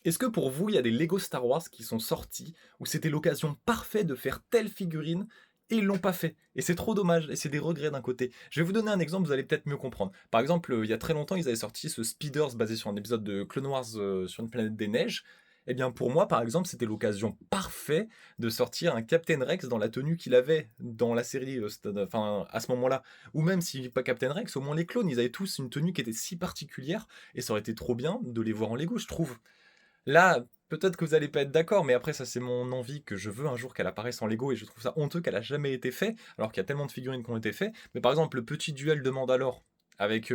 Est-ce que pour vous, il y a des Lego Star Wars qui sont sortis, où c'était l'occasion parfaite de faire telle figurine et ils l'ont pas fait? Et c'est trop dommage et c'est des regrets d'un côté. Je vais vous donner un exemple, vous allez peut-être mieux comprendre. Par exemple, il y a très longtemps, ils avaient sorti ce Speeders basé sur un épisode de Clone Wars, sur une planète des neiges. Eh bien, pour moi, par exemple, c'était l'occasion parfaite de sortir un Captain Rex dans la tenue qu'il avait dans la série, enfin, à ce moment-là. Ou même si pas Captain Rex, au moins les clones, ils avaient tous une tenue qui était si particulière et ça aurait été trop bien de les voir en Lego, je trouve. Là, peut-être que vous allez pas être d'accord, mais après ça c'est mon envie que je veux un jour qu'elle apparaisse en Lego et je trouve ça honteux qu'elle a jamais été fait, alors qu'il y a tellement de figurines qui ont été faites. Mais par exemple, le petit duel de Mandalore avec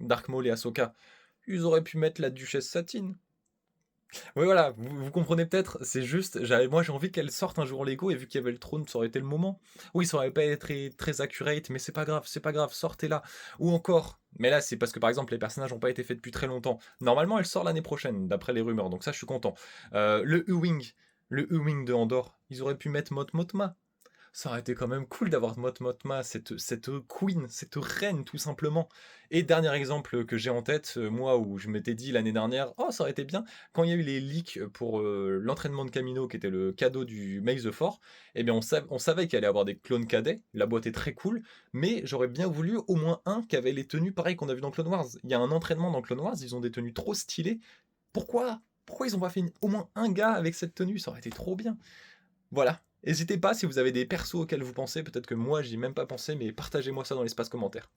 Dark Maul et Ahsoka, ils auraient pu mettre la Duchesse Satine. Oui, voilà, vous comprenez peut-être, c'est juste, moi j'ai envie qu'elle sorte un jour Lego et vu qu'il y avait le trône, ça aurait été le moment. Oui, ça aurait pas été très, très accurate, mais c'est pas grave, sortez-la. Ou encore, mais là c'est parce que par exemple les personnages n'ont pas été faits depuis très longtemps. Normalement elle sort l'année prochaine, d'après les rumeurs, donc ça je suis content. Le U-Wing de Andorre, ils auraient pu mettre Mot Motma. Ça aurait été quand même cool d'avoir Mot Motma, cette queen, cette reine tout simplement. Et dernier exemple que j'ai en tête, moi où je m'étais dit l'année dernière, oh ça aurait été bien, quand il y a eu les leaks pour l'entraînement de Camino qui était le cadeau du Maze the Fort, eh bien on savait qu'il allait avoir des clones cadets, la boîte est très cool, mais j'aurais bien voulu au moins un qui avait les tenues pareilles qu'on a vu dans Clone Wars. Il y a un entraînement dans Clone Wars, ils ont des tenues trop stylées. Pourquoi ils ont pas fait au moins un gars avec cette tenue? Ça aurait été trop bien. Voilà. N'hésitez pas si vous avez des persos auxquels vous pensez, peut-être que moi j'y ai même pas pensé, mais partagez-moi ça dans l'espace commentaire.